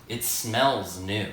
It smells new.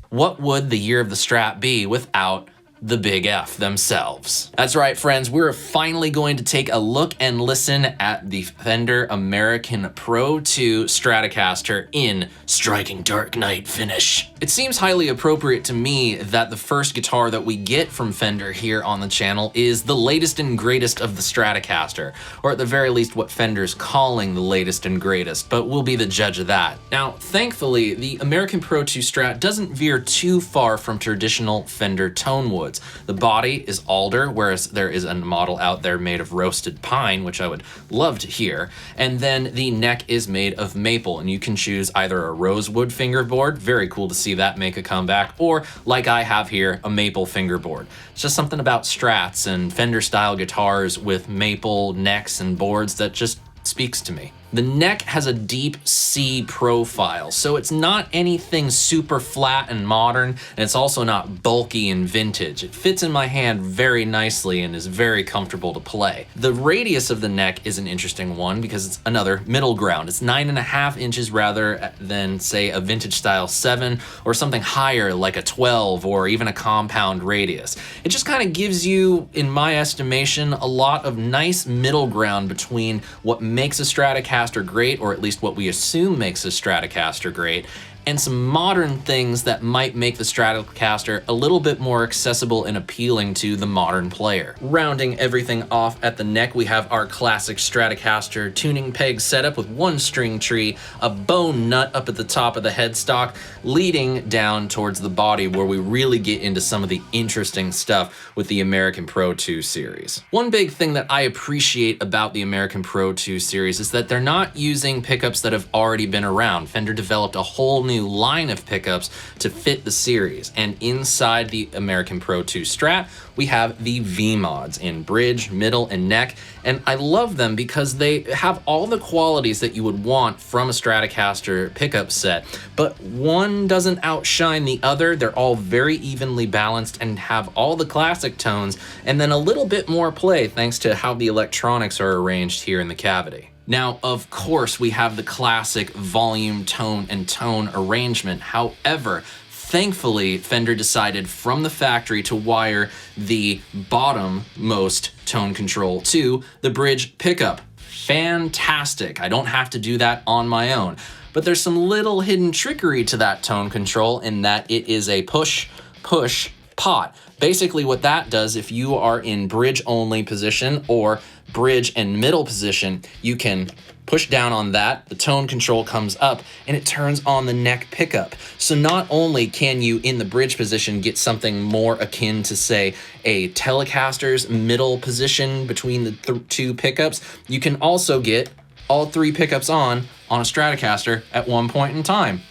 What would the year of the Strat be without the Big F themselves? That's right, friends, we're finally going to take a look and listen at the Fender American Pro II Stratocaster in striking dark night finish. It seems highly appropriate to me that the first guitar that we get from Fender here on the channel is the latest and greatest of the Stratocaster, or at the very least what Fender's calling the latest and greatest, but we'll be the judge of that. Now, thankfully, the American Pro II Strat doesn't veer too far from traditional Fender tone woods. The body is alder, whereas there is a model out there made of roasted pine, which I would love to hear. And then the neck is made of maple, and you can choose either a rosewood fingerboard, very cool to see that make a comeback, or like I have here, a maple fingerboard. It's just something about Strats and Fender style guitars with maple necks and boards that just speaks to me. The neck has a deep C profile, so it's not anything super flat and modern, and it's also not bulky and vintage. It fits in my hand very nicely and is very comfortable to play. The radius of the neck is an interesting one because it's another middle ground. It's 9.5 inches rather than, say, a vintage style 7 or something higher like a 12 or even a compound radius. It just kind of gives you, in my estimation, a lot of nice middle ground between what makes a Stratocaster great, or at least what we assume makes a Stratocaster great, and some modern things that might make the Stratocaster a little bit more accessible and appealing to the modern player. Rounding everything off at the neck, we have our classic Stratocaster tuning peg setup with one string tree, a bone nut up at the top of the headstock, leading down towards the body where we really get into some of the interesting stuff with the American Pro II series. One big thing that I appreciate about the American Pro II series is that they're not using pickups that have already been around. Fender developed a whole new line of pickups to fit the series, and inside the American Pro II Strat we have the V mods in bridge, middle, and neck, and I love them because they have all the qualities that you would want from a Stratocaster pickup set, but one doesn't outshine the other. They're all very evenly balanced and have all the classic tones, and then a little bit more play thanks to how the electronics are arranged here in the cavity. Now, of course, we have the classic volume, tone, and tone arrangement. However, thankfully, Fender decided from the factory to wire the bottom-most tone control to the bridge pickup. Fantastic. I don't have to do that on my own. But there's some little hidden trickery to that tone control in that it is a push, push, pot. Basically what that does, if you are in bridge only position or bridge and middle position, you can push down on that, the tone control comes up, and it turns on the neck pickup. So not only can you, in the bridge position, get something more akin to, say, a Telecaster's middle position between the two pickups, you can also get all three pickups on a Stratocaster at one point in time.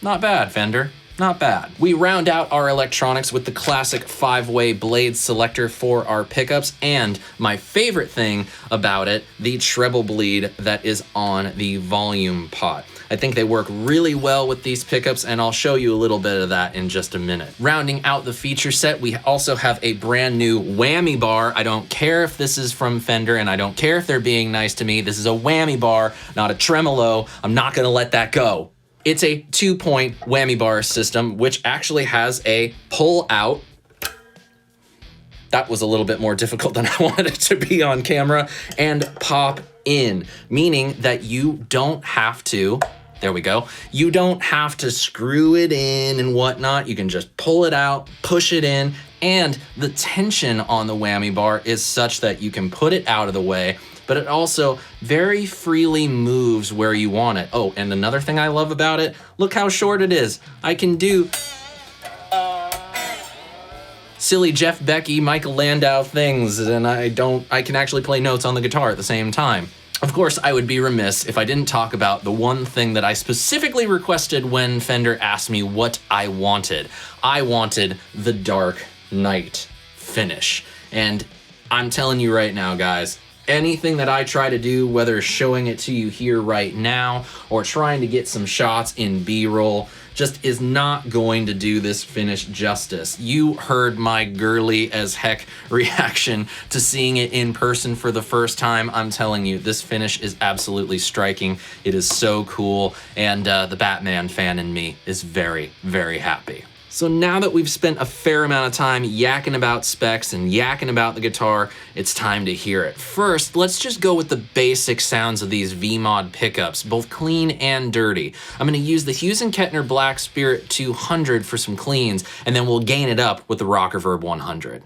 Not bad, Fender. Not bad. We round out our electronics with the classic 5-way blade selector for our pickups, and my favorite thing about it, the treble bleed that is on the volume pot. I think they work really well with these pickups, and I'll show you a little bit of that in just a minute. Rounding out the feature set, we also have a brand new whammy bar. I don't care if this is from Fender, and I don't care if they're being nice to me. This is a whammy bar, not a tremolo. I'm not gonna let that go. It's a 2-point whammy bar system, which actually has a pull out. That was a little bit more difficult than I wanted it to be on camera, and pop in, meaning that you don't have to, there we go, you don't have to screw it in and whatnot. You can just pull it out, push it in, and the tension on the whammy bar is such that you can put it out of the way, but it also very freely moves where you want it. Oh, and another thing I love about it, look how short it is. I can do silly Jeff Becky, Michael Landau things, and I can actually play notes on the guitar at the same time. Of course, I would be remiss if I didn't talk about the one thing that I specifically requested when Fender asked me what I wanted. I wanted the dark night finish. And I'm telling you right now, guys, anything that I try to do, whether showing it to you here right now or trying to get some shots in B-roll, just is not going to do this finish justice. You heard my girly as heck reaction to seeing it in person for the first time. I'm telling you, this finish is absolutely striking. It is so cool, and the Batman fan in me is very, very happy. So now that we've spent a fair amount of time yakking about specs and yakking about the guitar, it's time to hear it. First, let's just go with the basic sounds of these V-Mod pickups, both clean and dirty. I'm gonna use the Hughes & Kettner Black Spirit 200 for some cleans, and then we'll gain it up with the Rock Reverb 100.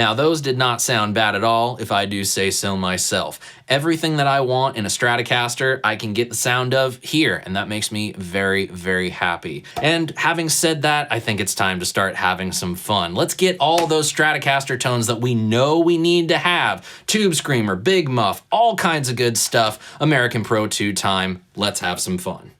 Now, those did not sound bad at all, if I do say so myself. Everything that I want in a Stratocaster, I can get the sound of here, and that makes me very, very happy. And having said that, I think it's time to start having some fun. Let's get all those Stratocaster tones that we know we need to have. Tube Screamer, Big Muff, all kinds of good stuff. American Pro 2 time. Let's have some fun.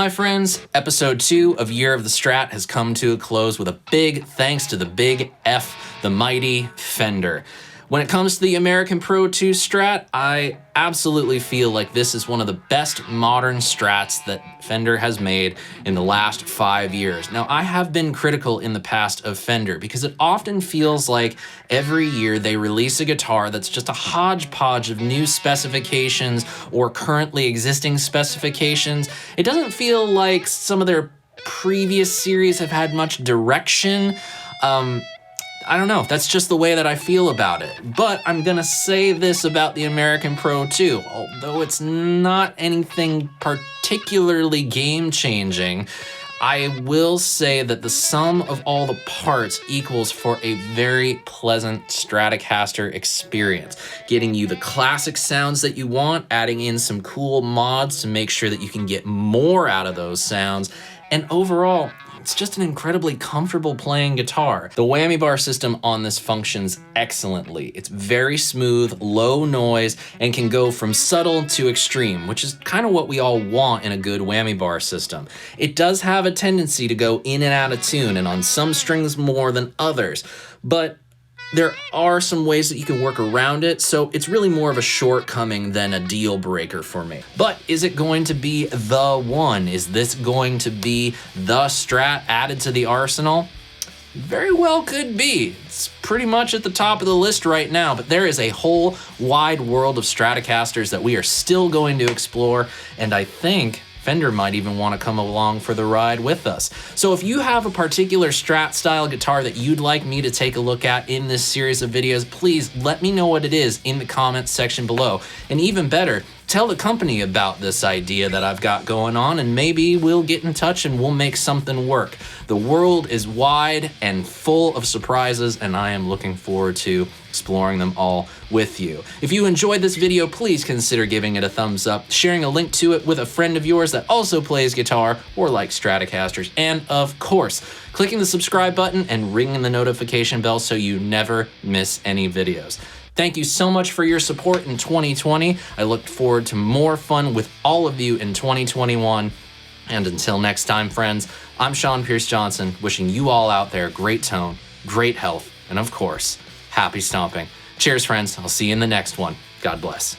my friends, episode 2 of Year of the Strat has come to a close with a big thanks to the big F, the mighty Fender. When it comes to the American Pro II Strat, I absolutely feel like this is one of the best modern Strats that Fender has made in the last 5 years. Now, I have been critical in the past of Fender because it often feels like every year they release a guitar that's just a hodgepodge of new specifications or currently existing specifications. It doesn't feel like some of their previous series have had much direction. I don't know, that's just the way that I feel about it. But I'm gonna say this about the American Pro II. Although it's not anything particularly game-changing, I will say that the sum of all the parts equals for a very pleasant Stratocaster experience, getting you the classic sounds that you want, adding in some cool mods to make sure that you can get more out of those sounds, and overall, it's just an incredibly comfortable playing guitar. The whammy bar system on this functions excellently. It's very smooth, low noise, and can go from subtle to extreme, which is kind of what we all want in a good whammy bar system. It does have a tendency to go in and out of tune, and on some strings more than others, but there are some ways that you can work around it, so it's really more of a shortcoming than a deal breaker for me. But is it going to be the one? Is this going to be the Strat added to the arsenal? Very well could be. It's pretty much at the top of the list right now, but there is a whole wide world of Stratocasters that we are still going to explore, and I think Fender might even want to come along for the ride with us. So if you have a particular Strat style guitar that you'd like me to take a look at in this series of videos, please let me know what it is in the comments section below. And even better, tell the company about this idea that I've got going on, and maybe we'll get in touch and we'll make something work. The world is wide and full of surprises, and I am looking forward to exploring them all with you. If you enjoyed this video, please consider giving it a thumbs up, sharing a link to it with a friend of yours that also plays guitar or likes Stratocasters, and of course, clicking the subscribe button and ringing the notification bell so you never miss any videos. Thank you so much for your support in 2020. I look forward to more fun with all of you in 2021. And until next time, friends, I'm SeanPierceJohnson, wishing you all out there great tone, great health, and of course, happy stomping. Cheers, friends. I'll see you in the next one. God bless.